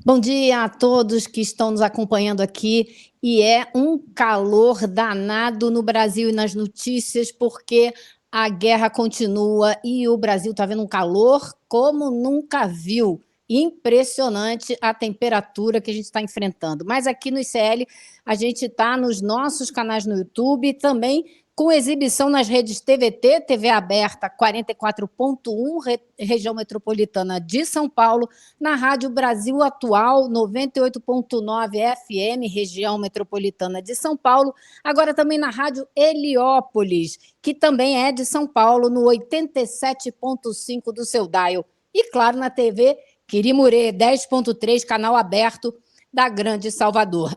Bom dia a todos que estão nos acompanhando aqui. E é um calor danado no Brasil e nas notícias, porque a guerra continua e o Brasil está vendo um calor como nunca viu. Impressionante a temperatura que a gente está enfrentando. Mas aqui no ICL, a gente está nos nossos canais no YouTube, também com exibição nas redes TVT, TV aberta 44.1, região metropolitana de São Paulo, na Rádio Brasil Atual, 98.9 FM, região metropolitana de São Paulo, agora também na Rádio Heliópolis, que também é de São Paulo, no 87.5 do seu dial. E, claro, na TV Quirimurê, 10.3, canal aberto da Grande Salvador.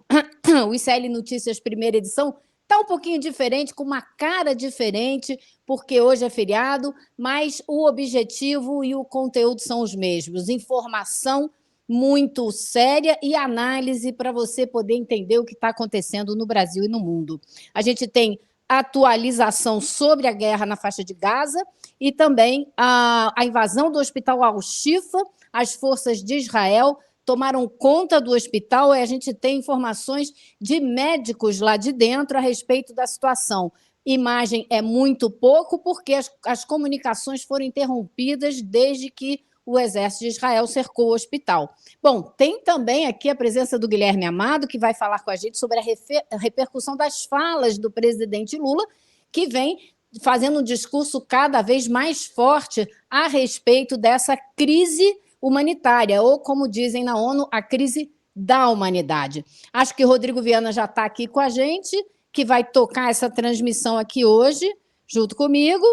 O ICL Notícias, primeira edição, está um pouquinho diferente, com uma cara diferente, porque hoje é feriado, mas o objetivo e o conteúdo são os mesmos. Informação muito séria e análise para você poder entender o que está acontecendo no Brasil e no mundo. A gente tem atualização sobre a guerra na faixa de Gaza e também a invasão do hospital Al-Shifa. As forças de Israel tomaram conta do hospital e a gente tem informações de médicos lá de dentro a respeito da situação. Imagem é muito pouco, porque as comunicações foram interrompidas desde que o Exército de Israel cercou o hospital. Bom, tem também aqui a presença do Guilherme Amado, que vai falar com a gente sobre a repercussão das falas do presidente Lula, que vem fazendo um discurso cada vez mais forte a respeito dessa crise humanitária, ou, como dizem na ONU, a crise da humanidade. Acho que Rodrigo Viana já está aqui com a gente, que vai tocar essa transmissão aqui hoje, junto comigo,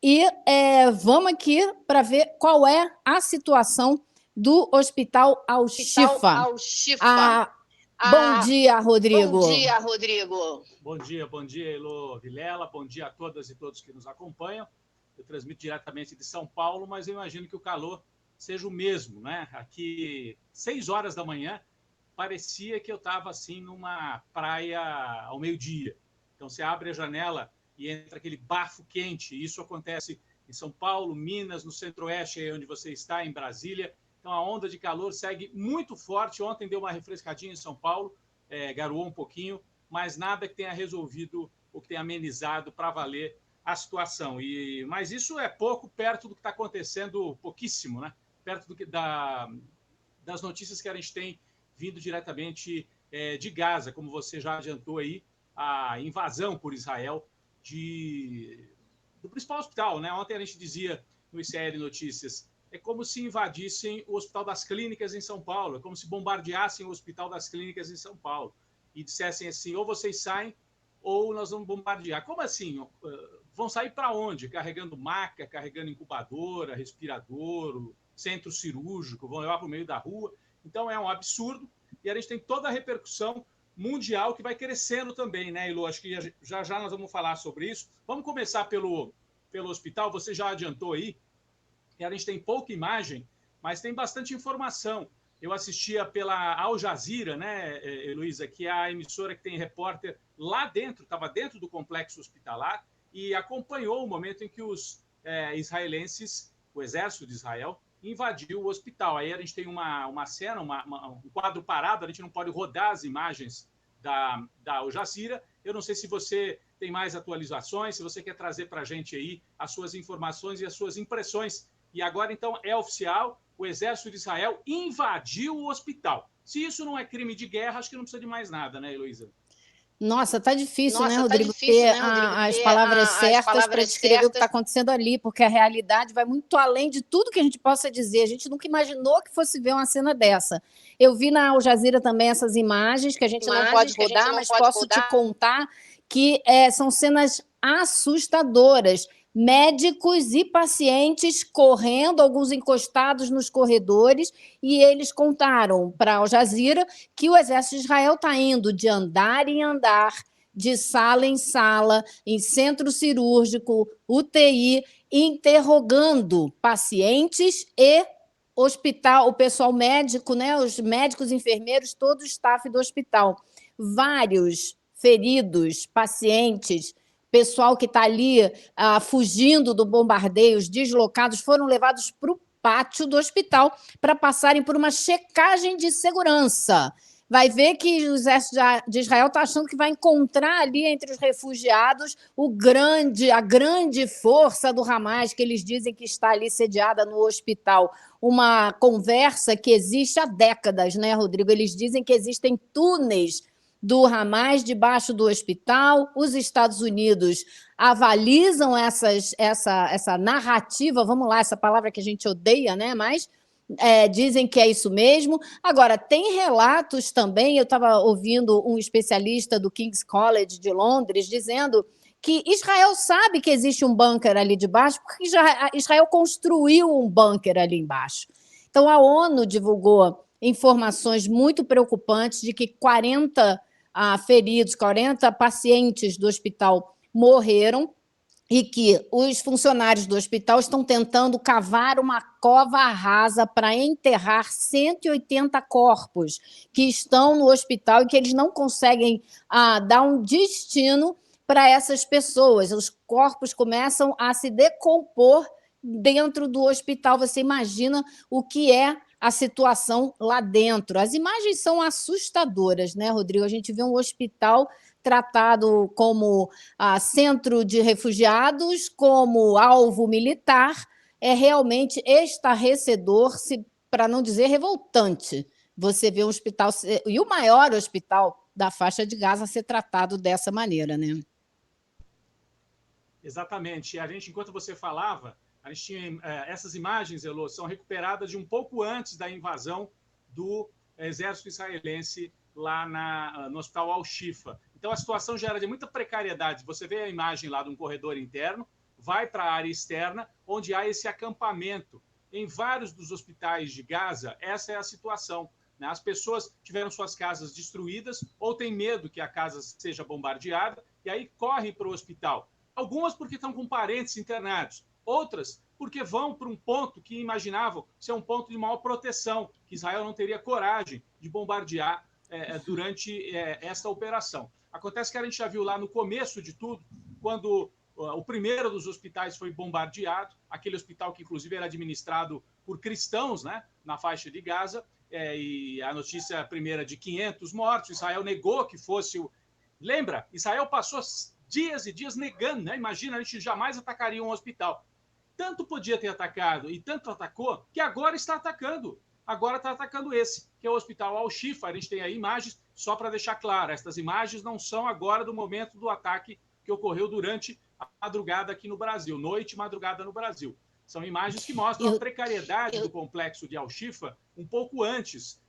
e vamos aqui para ver qual é a situação do Hospital Al-Shifa. Bom dia, Rodrigo. Bom dia, Rodrigo. Bom dia, Elô Vilela. Bom dia a todas e todos que nos acompanham. Eu transmito diretamente de São Paulo, mas eu imagino que o calor seja o mesmo, né? Aqui, 6 horas da manhã, parecia que eu estava assim numa praia ao meio-dia. Então, você abre a janela e entra aquele bafo quente. Isso acontece em São Paulo, Minas, no Centro-Oeste, aí onde você está, em Brasília. Então, a onda de calor segue muito forte. Ontem deu uma refrescadinha em São Paulo, garoou um pouquinho, mas nada que tenha resolvido ou que tenha amenizado para valer a situação. Mas isso é pouco perto do que está acontecendo, pouquíssimo, né? Perto das notícias que a gente tem vindo diretamente de Gaza, como você já adiantou aí, a invasão por Israel do principal hospital, né? Ontem a gente dizia no ICL Notícias, é como se invadissem o Hospital das Clínicas em São Paulo, é como se bombardeassem o Hospital das Clínicas em São Paulo e dissessem assim, ou vocês saem ou nós vamos bombardear. Como assim? Vão sair para onde? Carregando maca, carregando incubadora, respirador, centro cirúrgico, vão levar para o meio da rua. Então, é um absurdo. E a gente tem toda a repercussão mundial que vai crescendo também, né, Ilô? Acho que já nós vamos falar sobre isso. Vamos começar pelo hospital. Você já adiantou aí que a gente tem pouca imagem, mas tem bastante informação. Eu assistia pela Al Jazeera, né, Heloísa, que é a emissora que tem repórter lá dentro, estava dentro do complexo hospitalar, e acompanhou o momento em que os israelenses, o exército de Israel, invadiu o hospital. Aí a gente tem uma cena, um quadro parado, a gente não pode rodar as imagens da Al Jazeera. Eu não sei se você tem mais atualizações, se você quer trazer para a gente aí as suas informações e as suas impressões. E agora, então, é oficial, o exército de Israel invadiu o hospital. Se isso não é crime de guerra, acho que não precisa de mais nada, né, Heloísa? Nossa, tá difícil, né, Rodrigo, ter as palavras certas para descrever o que está acontecendo ali, porque a realidade vai muito além de tudo que a gente possa dizer. A gente nunca imaginou que fosse ver uma cena dessa. Eu vi na Al Jazeera também essas imagens, que a gente não pode rodar, mas posso te contar que são cenas assustadoras. Médicos e pacientes correndo, alguns encostados nos corredores, e eles contaram para a Al Jazeera que o exército de Israel está indo de andar em andar, de sala em sala, em centro cirúrgico, UTI, interrogando pacientes e hospital, o pessoal médico, né, os médicos, enfermeiros, todo o staff do hospital. Vários feridos, pacientes, pessoal que está ali fugindo do bombardeio, os deslocados, foram levados para o pátio do hospital para passarem por uma checagem de segurança. Vai ver que o exército de Israel está achando que vai encontrar ali entre os refugiados a grande força do Hamas, que eles dizem que está ali sediada no hospital. Uma conversa que existe há décadas, né, Rodrigo? Eles dizem que existem túneis do Hamas debaixo do hospital. Os Estados Unidos avalizam essa narrativa, vamos lá, essa palavra que a gente odeia, né? Mas dizem que é isso mesmo. Agora, tem relatos também, eu estava ouvindo um especialista do King's College de Londres dizendo que Israel sabe que existe um bunker ali debaixo, porque Israel construiu um bunker ali embaixo. Então, a ONU divulgou informações muito preocupantes de que 40 feridos, 40 pacientes do hospital morreram, e que os funcionários do hospital estão tentando cavar uma cova rasa para enterrar 180 corpos que estão no hospital e que eles não conseguem dar um destino para essas pessoas. Os corpos começam a se decompor dentro do hospital. Você imagina o que é a situação lá dentro. As imagens são assustadoras, né, Rodrigo? A gente vê um hospital tratado como centro de refugiados, como alvo militar. É realmente estarrecedor, para não dizer revoltante, você vê um hospital, e o maior hospital da faixa de Gaza, ser tratado dessa maneira, né? Exatamente. A gente, enquanto você falava, a gente tinha essas imagens, Elô, são recuperadas de um pouco antes da invasão do exército israelense lá no hospital Al-Shifa. Então, a situação já era de muita precariedade. Você vê a imagem lá de um corredor interno, vai para a área externa, onde há esse acampamento. Em vários dos hospitais de Gaza, essa é a situação, né? As pessoas tiveram suas casas destruídas ou têm medo que a casa seja bombardeada e aí correm para o hospital. Algumas porque estão com parentes internados, outras porque vão para um ponto que imaginavam ser um ponto de maior proteção, que Israel não teria coragem de bombardear durante esta operação. Acontece que a gente já viu lá no começo de tudo, quando o primeiro dos hospitais foi bombardeado, aquele hospital que inclusive era administrado por cristãos, né, na faixa de Gaza, e a notícia primeira de 500 mortos, Israel negou que fosse o... Lembra? Israel passou dias e dias negando, né? Imagina, a gente jamais atacaria um hospital. Tanto podia ter atacado e tanto atacou, que agora está atacando. Agora está atacando esse, que é o hospital Al-Shifa. A gente tem aí imagens, só para deixar claro, estas imagens não são agora do momento do ataque que ocorreu durante a madrugada aqui no Brasil, noite e madrugada no Brasil. São imagens que mostram a precariedade do complexo de Al-Shifa um pouco antes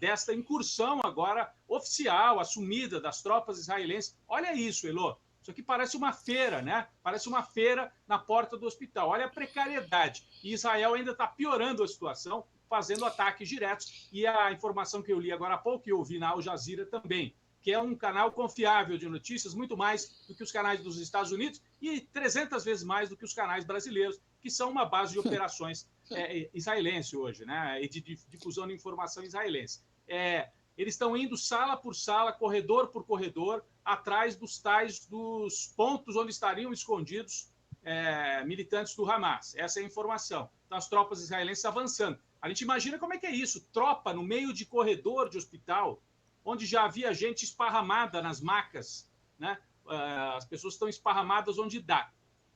desta incursão agora oficial, assumida das tropas israelenses. Olha isso, Elô. Isso aqui parece uma feira, né? Parece uma feira na porta do hospital. Olha a precariedade. E Israel ainda está piorando a situação, fazendo ataques diretos. E a informação que eu li agora há pouco, e ouvi na Al Jazeera também, que é um canal confiável de notícias, muito mais do que os canais dos Estados Unidos e 300 vezes mais do que os canais brasileiros, que são uma base de operações israelense hoje, né? E de difusão de informação israelense. Eles estão indo sala por sala, corredor por corredor, atrás dos pontos onde estariam escondidos militantes do Hamas. Essa é a informação. Então, as tropas israelenses avançando. A gente imagina como é que é isso, tropa no meio de corredor de hospital, onde já havia gente esparramada nas macas, né? As pessoas estão esparramadas onde dá,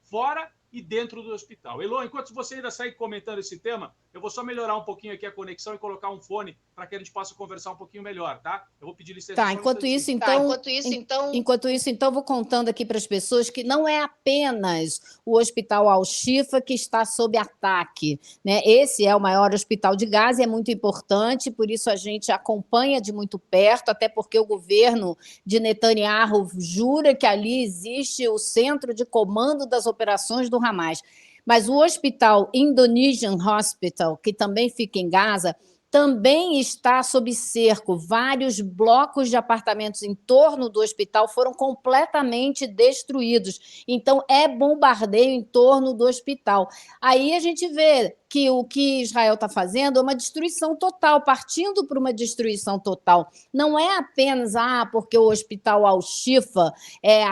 fora e dentro do hospital. Elô, enquanto você ainda segue comentando esse tema, eu vou só melhorar um pouquinho aqui a conexão e colocar um fone para que a gente possa conversar um pouquinho melhor, tá? Eu vou pedir licença. Tá, enquanto isso, então, vou contando aqui para as pessoas que não é apenas o Hospital Al-Shifa que está sob ataque, né? Esse é o maior hospital de Gaza e é muito importante, por isso a gente acompanha de muito perto, até porque o governo de Netanyahu jura que ali existe o centro de comando das operações do Hamas. Mas o hospital Indonesian Hospital, que também fica em Gaza, também está sob cerco. Vários blocos de apartamentos em torno do hospital foram completamente destruídos. Então, é bombardeio em torno do hospital. Aí a gente vê que o que Israel está fazendo é uma destruição total, partindo para uma destruição total. Não é apenas porque o hospital Al-Shifa é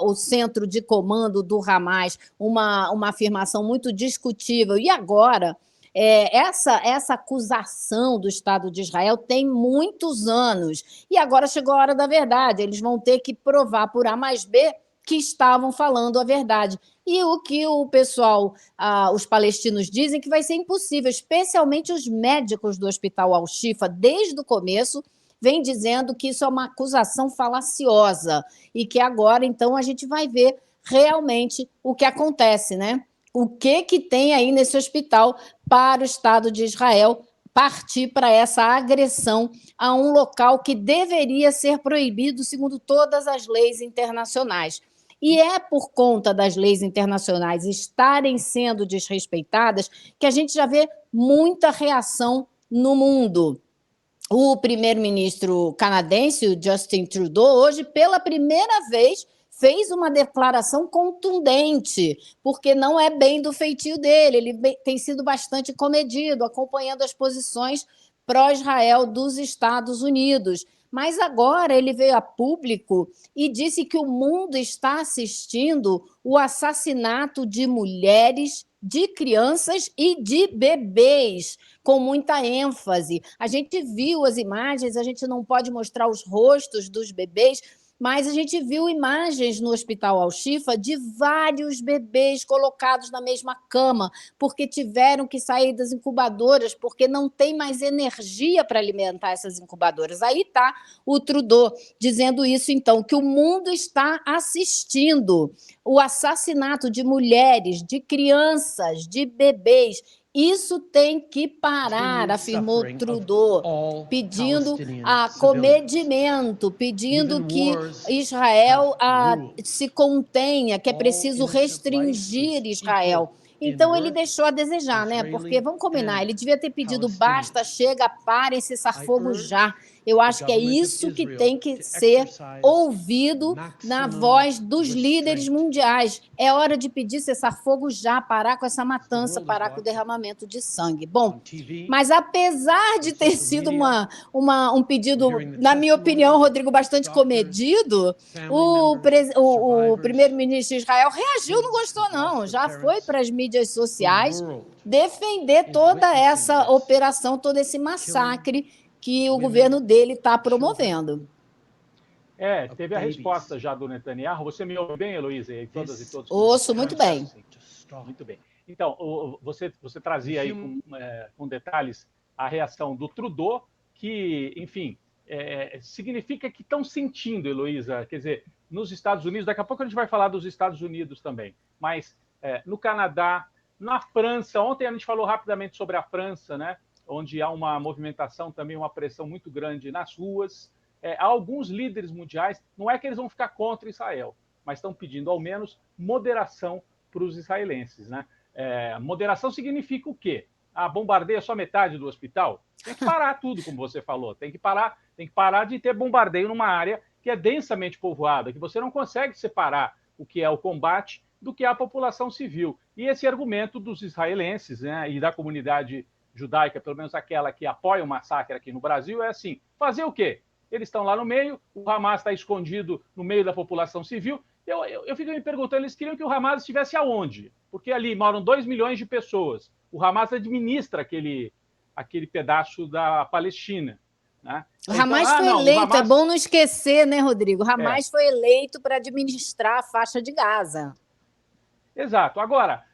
o centro de comando do Hamas, uma afirmação muito discutível. E agora, essa acusação do Estado de Israel tem muitos anos. E agora chegou a hora da verdade. Eles vão ter que provar por A mais B que estavam falando a verdade. E o que o pessoal, os palestinos dizem que vai ser impossível, especialmente os médicos do Hospital Al-Shifa, desde o começo, vem dizendo que isso é uma acusação falaciosa e que agora, então, a gente vai ver realmente o que acontece, né? O que tem aí nesse hospital para o Estado de Israel partir para essa agressão a um local que deveria ser proibido segundo todas as leis internacionais. E é por conta das leis internacionais estarem sendo desrespeitadas que a gente já vê muita reação no mundo. O primeiro-ministro canadense, o Justin Trudeau, hoje, pela primeira vez, fez uma declaração contundente, porque não é bem do feitio dele, ele tem sido bastante comedido, acompanhando as posições pró-Israel dos Estados Unidos. Mas agora ele veio a público e disse que o mundo está assistindo o assassinato de mulheres, de crianças e de bebês, com muita ênfase. A gente viu as imagens, a gente não pode mostrar os rostos dos bebês, mas a gente viu imagens no Hospital Al-Shifa de vários bebês colocados na mesma cama, porque tiveram que sair das incubadoras, porque não tem mais energia para alimentar essas incubadoras. Aí está o Trudeau dizendo isso, então, que o mundo está assistindo o assassinato de mulheres, de crianças, de bebês. Isso tem que parar, afirmou Trudeau, pedindo comedimento, pedindo que Israel se contenha, que é preciso restringir Israel. Então, ele deixou a desejar, né? Porque, vamos combinar, ele devia ter pedido basta, chega, parem, cessar fogo já. Eu acho que é isso que tem que ser ouvido na voz dos líderes mundiais. É hora de pedir cessar fogo já, parar com essa matança, parar com o derramamento de sangue. Bom, mas apesar de ter sido um pedido, na minha opinião, Rodrigo, bastante comedido, o primeiro-ministro de Israel reagiu, não gostou não, já foi para as mídias sociais defender toda essa operação, todo esse massacre que o governo dele está promovendo. Teve a resposta já do Netanyahu. Você me ouve bem, Heloísa? E todas e todos? Ouço muito bem. Muito bem. Então, você trazia aí com detalhes a reação do Trudeau, que, enfim, significa que estão sentindo, Heloísa, quer dizer, nos Estados Unidos, daqui a pouco a gente vai falar dos Estados Unidos também, mas no Canadá, na França, ontem a gente falou rapidamente sobre a França, né? Onde há uma movimentação também, uma pressão muito grande nas ruas. Há alguns líderes mundiais, não é que eles vão ficar contra Israel, mas estão pedindo, ao menos, moderação para os israelenses, né? Moderação significa o quê? Bombardeia só metade do hospital? Tem que parar tudo, como você falou. Tem que parar de ter bombardeio numa área que é densamente povoada, que você não consegue separar o que é o combate do que é a população civil. E esse argumento dos israelenses, né, e da comunidade judaica, pelo menos aquela que apoia o massacre aqui no Brasil, é assim: fazer o quê? Eles estão lá no meio, o Hamas está escondido no meio da população civil. Eu fico me perguntando, eles queriam que o Hamas estivesse aonde? Porque ali moram 2 milhões de pessoas. O Hamas administra aquele pedaço da Palestina, né? O Hamas foi eleito, é bom não esquecer, né, Rodrigo? O Hamas foi eleito para administrar a faixa de Gaza. Exato. Agora,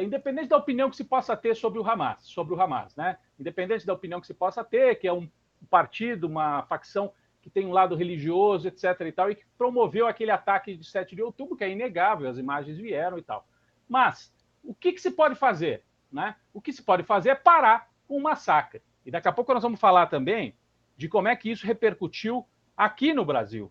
independente da opinião que se possa ter sobre o Hamas, né? Independente da opinião que se possa ter, que é um partido, uma facção que tem um lado religioso, etc. e tal, e que promoveu aquele ataque de 7 de outubro, que é inegável, as imagens vieram e tal. Mas o que se pode fazer, né? O que se pode fazer é parar com o massacre. E daqui a pouco nós vamos falar também de como é que isso repercutiu aqui no Brasil.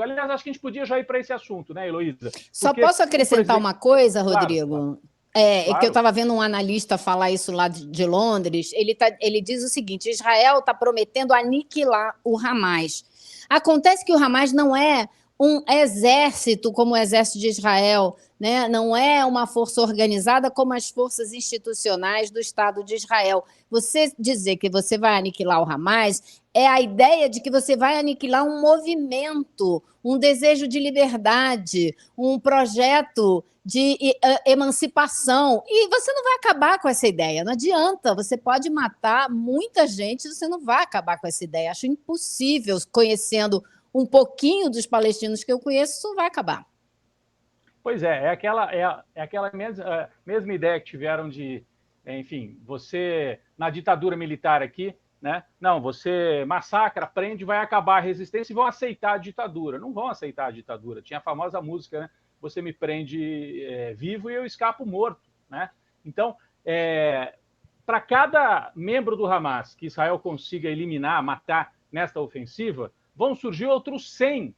Aliás, acho que a gente podia já ir para esse assunto, né, Heloísa? Só posso acrescentar uma coisa, Rodrigo? Claro. Que eu estava vendo um analista falar isso lá de Londres. Ele diz o seguinte: Israel está prometendo aniquilar o Hamas. Acontece que o Hamas não é um exército como o exército de Israel, né? Não é uma força organizada como as forças institucionais do Estado de Israel. Você dizer que você vai aniquilar o Hamas é a ideia de que você vai aniquilar um movimento, um desejo de liberdade, um projeto de emancipação. E você não vai acabar com essa ideia, não adianta. Você pode matar muita gente, você não vai acabar com essa ideia. Acho impossível, conhecendo um pouquinho dos palestinos que eu conheço, isso vai acabar. Pois é aquela mesma ideia que tiveram de, enfim, você, na ditadura militar aqui, né? Não, você massacra, prende, vai acabar a resistência e vão aceitar a ditadura. Não vão aceitar a ditadura. Tinha a famosa música, né? Você me prende vivo e eu escapo morto, né? Então, para cada membro do Hamas que Israel consiga eliminar, matar nesta ofensiva, vão surgir outros 100,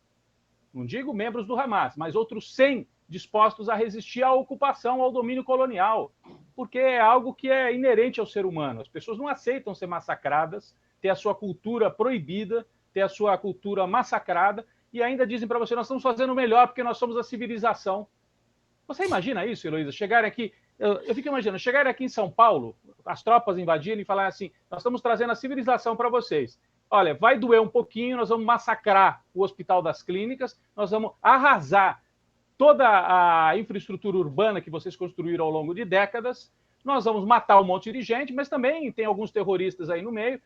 não digo membros do Hamas, mas outros 100 dispostos a resistir à ocupação, ao domínio colonial, porque é algo que é inerente ao ser humano. As pessoas não aceitam ser massacradas, ter a sua cultura proibida, ter a sua cultura massacrada, e ainda dizem para você, nós estamos fazendo o melhor porque nós somos a civilização. Você imagina isso, Heloísa? Chegarem aqui, eu fico imaginando, chegarem aqui em São Paulo, as tropas invadirem e falarem assim, nós estamos trazendo a civilização para vocês. Olha, vai doer um pouquinho, nós vamos massacrar o Hospital das Clínicas, nós vamos arrasar toda a infraestrutura urbana que vocês construíram ao longo de décadas, nós vamos matar um monte de gente, mas também tem alguns terroristas aí no meio,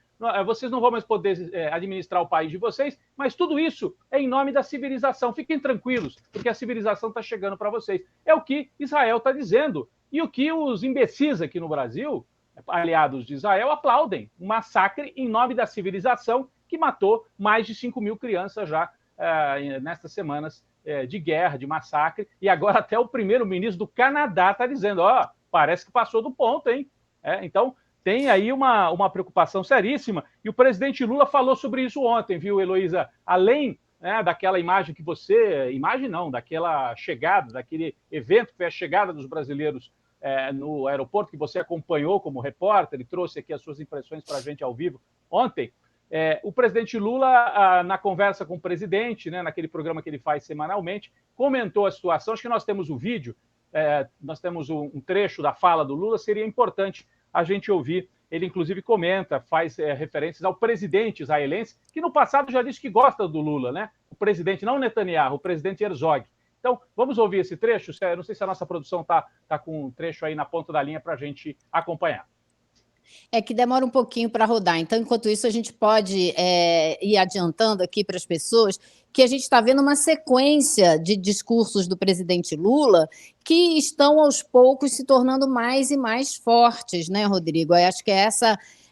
vocês não vão mais poder administrar o país de vocês, mas tudo isso é em nome da civilização. Fiquem tranquilos, porque a civilização está chegando para vocês. É o que Israel está dizendo. E o que os imbecis aqui no Brasil, aliados de Israel, aplaudem. Um massacre em nome da civilização que matou mais de 5 mil crianças já nestas semanas de guerra, de massacre. E agora até o primeiro-ministro do Canadá está dizendo, parece que passou do ponto, hein? Então, tem aí uma preocupação seríssima. E o presidente Lula falou sobre isso ontem, viu, Heloísa? Além daquela imagem que você... Imagem não, daquela chegada, daquele evento que foi a chegada dos brasileiros no aeroporto, que você acompanhou como repórter e trouxe aqui as suas impressões para a gente ao vivo ontem. O presidente Lula, na conversa com o presidente, naquele programa que ele faz semanalmente, comentou a situação. Acho que nós temos o vídeo, nós temos um trecho da fala do Lula, seria importante a gente ouvir. Ele, inclusive, comenta, faz referências ao presidente israelense, que no passado já disse que gosta do Lula, né? O presidente, não Netanyahu, o presidente Herzog. Então, vamos ouvir esse trecho? Não sei se a nossa produção está com um trecho aí na ponta da linha para a gente acompanhar. É que demora um pouquinho para rodar. Então, enquanto isso, a gente pode ir adiantando aqui para as pessoas que a gente está vendo uma sequência de discursos do presidente Lula que estão, aos poucos, se tornando mais e mais fortes, né, Rodrigo? Eu acho que é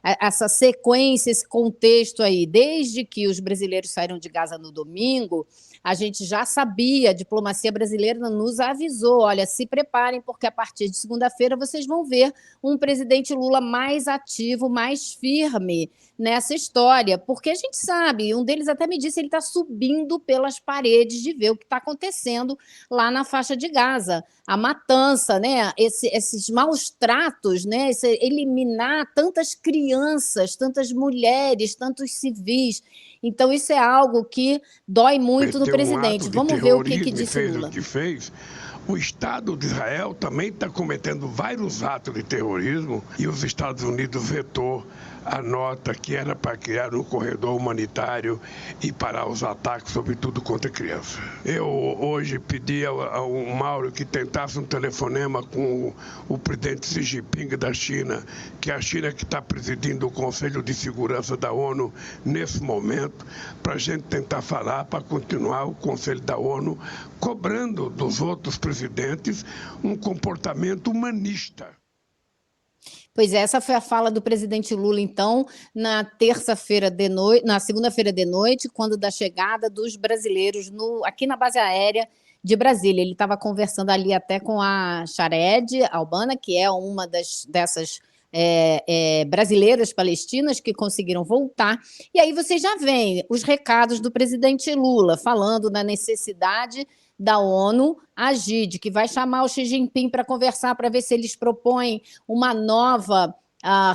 essa sequência, esse contexto aí, desde que os brasileiros saíram de Gaza no domingo, a gente já sabia, a diplomacia brasileira nos avisou, olha, se preparem, porque a partir de segunda-feira vocês vão ver um presidente Lula mais ativo, mais firme nessa história, porque a gente sabe, um deles até me disse, ele está subindo pelas paredes de ver o que está acontecendo lá na faixa de Gaza, a matança, né? Esses maus tratos, né? Eliminar tantas crianças, tantas mulheres, tantos civis. Então, isso é algo que dói muito no presidente. Vamos ver o que disse Lula. O que fez. O Estado de Israel também está cometendo vários atos de terrorismo e os Estados Unidos vetou a nota que era para criar um corredor humanitário e parar os ataques, sobretudo contra crianças. Eu hoje pedi ao Mauro que tentasse um telefonema com o presidente Xi Jinping da China, que é a China que está presidindo o Conselho de Segurança da ONU nesse momento, para a gente tentar falar, para continuar o Conselho da ONU cobrando dos outros presidentes um comportamento humanista. Pois é, essa foi a fala do presidente Lula, então, na segunda-feira de noite, quando da chegada dos brasileiros aqui na base aérea de Brasília. Ele estava conversando ali até com a Shared Albana, que é uma dessas brasileiras palestinas que conseguiram voltar. E aí você já vê os recados do presidente Lula falando da necessidade da ONU agir, de que vai chamar o Xi Jinping para conversar, para ver se eles propõem uma nova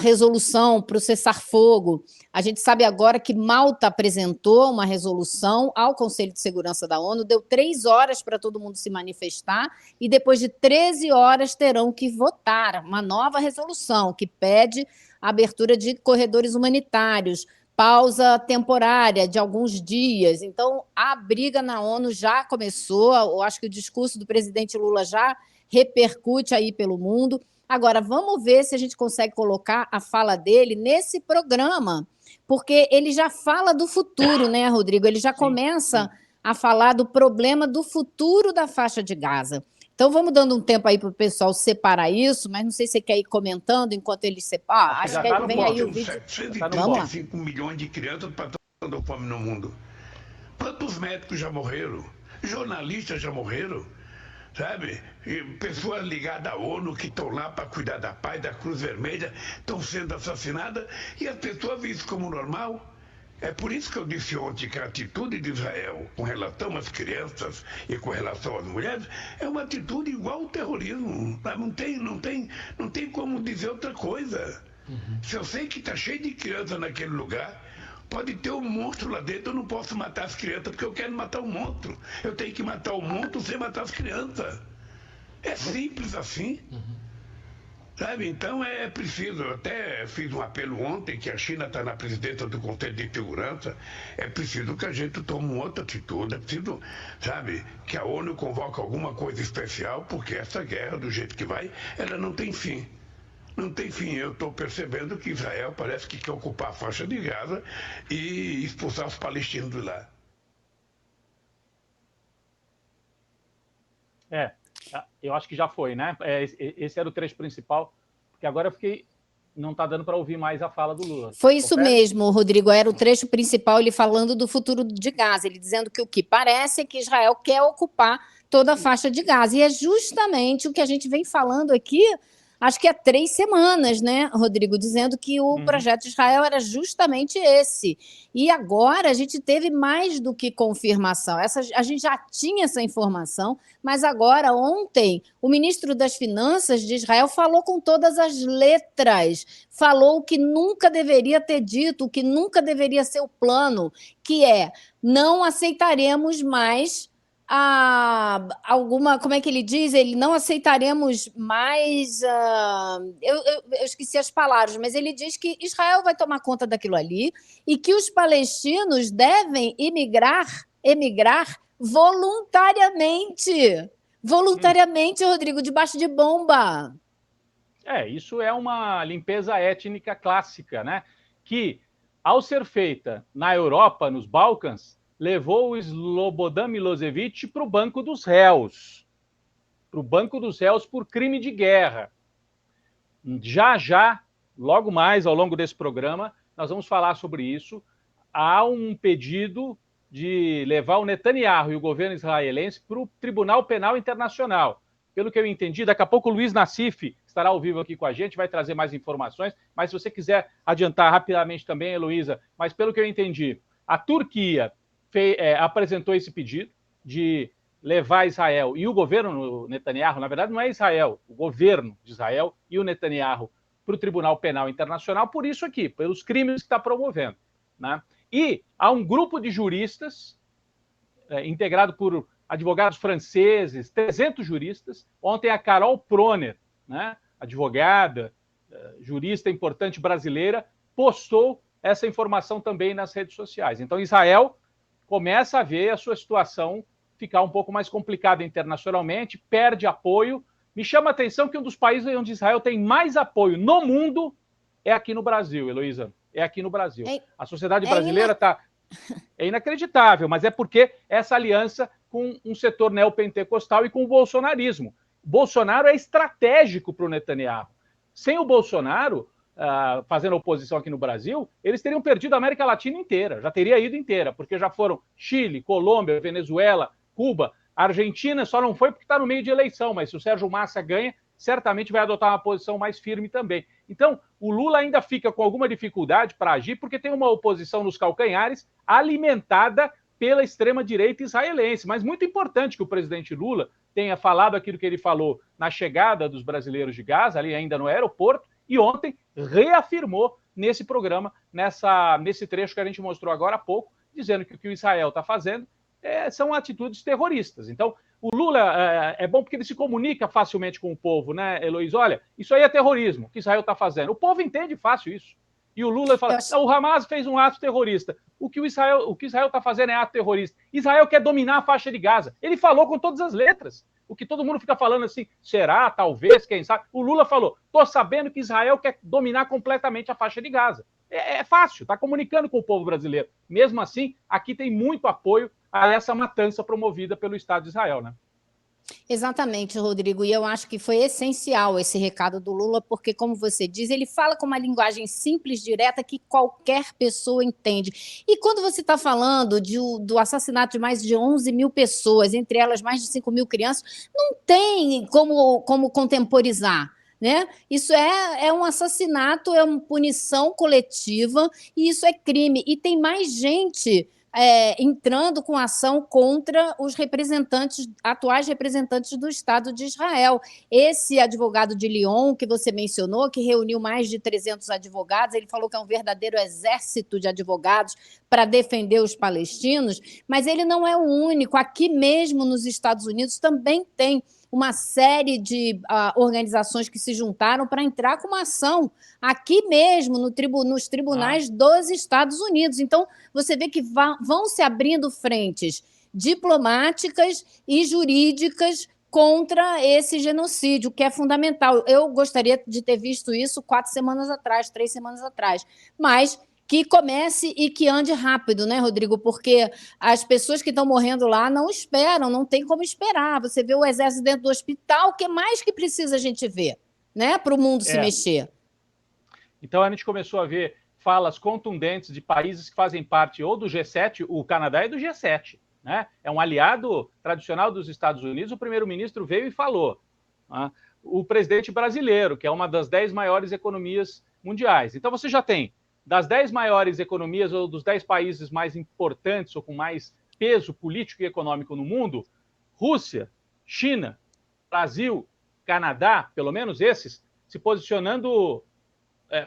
resolução para o cessar-fogo. A gente sabe agora que Malta apresentou uma resolução ao Conselho de Segurança da ONU, deu 3 horas para todo mundo se manifestar e depois de 13 horas terão que votar uma nova resolução que pede a abertura de corredores humanitários, pausa temporária de alguns dias. Então, a briga na ONU já começou, eu acho que o discurso do presidente Lula já repercute aí pelo mundo. Agora, vamos ver se a gente consegue colocar a fala dele nesse programa, porque ele já fala do futuro, né, Rodrigo? Ele já começa a falar do problema do futuro da faixa de Gaza. Então, vamos dando um tempo aí para o pessoal separar isso, mas não sei se você quer ir comentando enquanto ele separa. Acho que vem aí o vídeo. 735 milhões de crianças passando fome no mundo. Quantos médicos já morreram? Jornalistas já morreram? Sabe? E pessoas ligadas à ONU que estão lá para cuidar da paz, da Cruz Vermelha, estão sendo assassinadas e as pessoas veem isso como normal. É por isso que eu disse ontem que a atitude de Israel com relação às crianças e com relação às mulheres é uma atitude igual ao terrorismo. Não tem como dizer outra coisa. Se eu sei que está cheio de crianças naquele lugar, pode ter um monstro lá dentro, eu não posso matar as crianças porque eu quero matar o monstro. Eu tenho que matar o monstro sem matar as crianças. É simples assim. Sabe? Então é preciso, eu até fiz um apelo ontem que a China está na presidência do Conselho de Segurança, é preciso que a gente tome uma outra atitude, é preciso, sabe, que a ONU convoque alguma coisa especial, porque essa guerra, do jeito que vai, ela não tem fim. Não tem fim. Eu estou percebendo que Israel parece que quer ocupar a faixa de Gaza e expulsar os palestinos de lá. Eu acho que já foi, né? Esse era o trecho principal, porque agora eu fiquei... Não está dando para ouvir mais a fala do Lula. Foi isso mesmo, Rodrigo. Era o trecho principal, ele falando do futuro de Gaza, ele dizendo que o que parece é que Israel quer ocupar toda a faixa de Gaza. E é justamente o que a gente vem falando aqui, acho que há 3 semanas, né, Rodrigo, dizendo que o projeto de Israel era justamente esse. E agora a gente teve mais do que confirmação. A gente já tinha essa informação, mas agora, ontem, o ministro das Finanças de Israel falou com todas as letras, falou o que nunca deveria ter dito, o que nunca deveria ser o plano, que é: não aceitaremos mais como é que ele diz? Ele não aceitaremos mais. Eu esqueci as palavras, mas ele diz que Israel vai tomar conta daquilo ali e que os palestinos devem emigrar voluntariamente. Voluntariamente, Rodrigo, debaixo de bomba. Isso é uma limpeza étnica clássica, né? Que, ao ser feita na Europa, nos Balcãs, levou o Slobodan Milosevic para o banco dos réus. Para o banco dos réus por crime de guerra. Já, logo mais ao longo desse programa, nós vamos falar sobre isso. Há um pedido de levar o Netanyahu e o governo israelense para o Tribunal Penal Internacional. Pelo que eu entendi, daqui a pouco o Luiz Nassif estará ao vivo aqui com a gente, vai trazer mais informações, mas se você quiser adiantar rapidamente também, Heloísa, mas pelo que eu entendi, a Turquia apresentou esse pedido de levar Israel e o governo Netanyahu, na verdade não é Israel, o governo de Israel e o Netanyahu para o Tribunal Penal Internacional, por isso aqui, pelos crimes que está promovendo, né? E há um grupo de juristas integrado por advogados franceses, 300 juristas. Ontem a Carol Proner, né, advogada, jurista importante brasileira, postou essa informação também nas redes sociais. Então Israel começa a ver a sua situação ficar um pouco mais complicada internacionalmente, perde apoio. Me chama a atenção que um dos países onde Israel tem mais apoio no mundo é aqui no Brasil, Heloísa. É aqui no Brasil. A sociedade brasileira está... É inacreditável, mas é porque essa aliança com um setor neopentecostal e com o bolsonarismo. Bolsonaro é estratégico para o Netanyahu. Sem o Bolsonaro fazendo oposição aqui no Brasil, eles teriam perdido a América Latina inteira, já teria ido inteira, porque já foram Chile, Colômbia, Venezuela, Cuba, a Argentina só não foi porque está no meio de eleição, mas se o Sérgio Massa ganha, certamente vai adotar uma posição mais firme também. Então, o Lula ainda fica com alguma dificuldade para agir, porque tem uma oposição nos calcanhares alimentada pela extrema-direita israelense. Mas muito importante que o presidente Lula tenha falado aquilo que ele falou na chegada dos brasileiros de Gaza, ali ainda no aeroporto, e ontem reafirmou nesse programa, nesse trecho que a gente mostrou agora há pouco, dizendo que o que o Israel está fazendo são atitudes terroristas. Então, o Lula é bom porque ele se comunica facilmente com o povo, né, Heloísa? Olha, isso aí é terrorismo, o que Israel está fazendo. O povo entende fácil isso. E o Lula fala, o Hamas fez um ato terrorista. O que Israel está fazendo é ato terrorista. Israel quer dominar a faixa de Gaza. Ele falou com todas as letras. O que todo mundo fica falando assim, será, talvez, quem sabe? O Lula falou, estou sabendo que Israel quer dominar completamente a faixa de Gaza. É fácil, está comunicando com o povo brasileiro. Mesmo assim, aqui tem muito apoio a essa matança promovida pelo Estado de Israel, né? Exatamente, Rodrigo, e eu acho que foi essencial esse recado do Lula, porque, como você diz, ele fala com uma linguagem simples, direta, que qualquer pessoa entende. E quando você está falando do assassinato de mais de 11 mil pessoas, entre elas mais de 5 mil crianças, não tem como contemporizar. Né? Isso é um assassinato, é uma punição coletiva, e isso é crime. E tem mais gente entrando com ação contra os atuais representantes do Estado de Israel. Esse advogado de Lyon, que você mencionou, que reuniu mais de 300 advogados, ele falou que é um verdadeiro exército de advogados para defender os palestinos, mas ele não é o único. Aqui mesmo nos Estados Unidos também tem uma série de organizações que se juntaram para entrar com uma ação aqui mesmo nos tribunais dos Estados Unidos. Então, você vê que vão se abrindo frentes diplomáticas e jurídicas contra esse genocídio, que é fundamental. Eu gostaria de ter visto isso 4 semanas atrás, 3 semanas atrás, mas que comece e que ande rápido, né, Rodrigo? Porque as pessoas que estão morrendo lá não esperam, não tem como esperar. Você vê o exército dentro do hospital, o que mais que precisa a gente ver, né, para o mundo se mexer? Então, a gente começou a ver falas contundentes de países que fazem parte ou do G7, o Canadá é do G7, né? É um aliado tradicional dos Estados Unidos. O primeiro-ministro veio e falou. Né? O presidente brasileiro, que é uma das 10 maiores economias mundiais. Então, você já tem das 10 maiores economias ou dos 10 países mais importantes ou com mais peso político e econômico no mundo, Rússia, China, Brasil, Canadá, pelo menos esses, se posicionando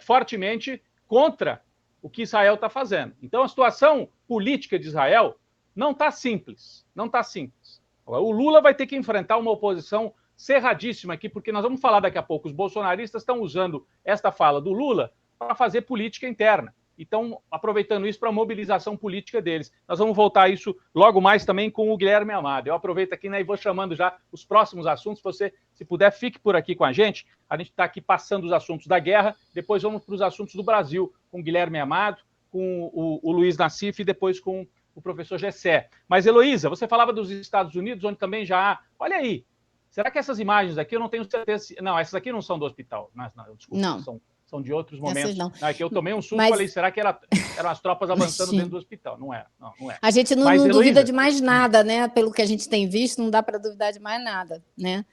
fortemente contra o que Israel está fazendo. Então, a situação política de Israel não está simples, não está simples. O Lula vai ter que enfrentar uma oposição cerradíssima aqui, porque nós vamos falar daqui a pouco, os bolsonaristas estão usando esta fala do Lula para fazer política interna. Então, aproveitando isso para a mobilização política deles. Nós vamos voltar a isso logo mais também com o Guilherme Amado. Eu aproveito aqui, né, e vou chamando já os próximos assuntos. Você, se puder, fique por aqui com a gente. A gente está aqui passando os assuntos da guerra, depois vamos para os assuntos do Brasil, com o Guilherme Amado, com o Luiz Nassif e depois com o professor Gessé. Mas, Heloísa, você falava dos Estados Unidos, onde também já há... Olha aí, será que essas imagens aqui, eu não tenho certeza... Não, essas aqui não são do hospital. Não, desculpa, não. São de outros momentos. Não é que eu tomei um susto e falei, será que eram as tropas avançando dentro do hospital? Não era. Não é. A gente não duvida de mais nada, né? Pelo que a gente tem visto, não dá para duvidar de mais nada, né?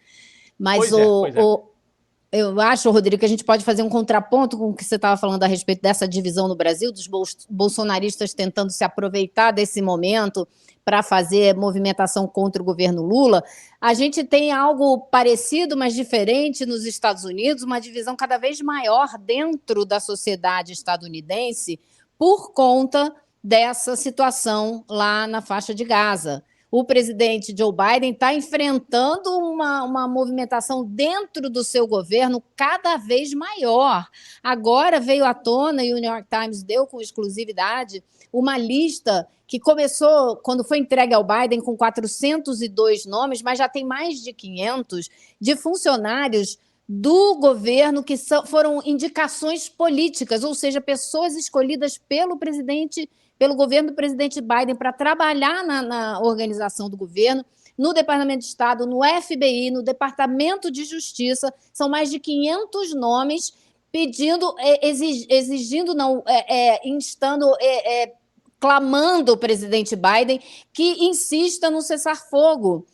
Mas eu acho, Rodrigo, que a gente pode fazer um contraponto com o que você estava falando a respeito dessa divisão no Brasil, dos bolsonaristas tentando se aproveitar desse momento para fazer movimentação contra o governo Lula. A gente tem algo parecido, mas diferente nos Estados Unidos, uma divisão cada vez maior dentro da sociedade estadunidense por conta dessa situação lá na faixa de Gaza. O presidente Joe Biden está enfrentando uma movimentação dentro do seu governo cada vez maior. Agora veio à tona, e o New York Times deu com exclusividade, uma lista que começou, quando foi entregue ao Biden, com 402 nomes, mas já tem mais de 500 de funcionários do governo que foram indicações políticas, ou seja, pessoas escolhidas pelo governo do presidente Biden para trabalhar na organização do governo, no Departamento de Estado, no FBI, no Departamento de Justiça. São mais de 500 nomes pedindo, clamando o presidente Biden que insista no cessar-fogo.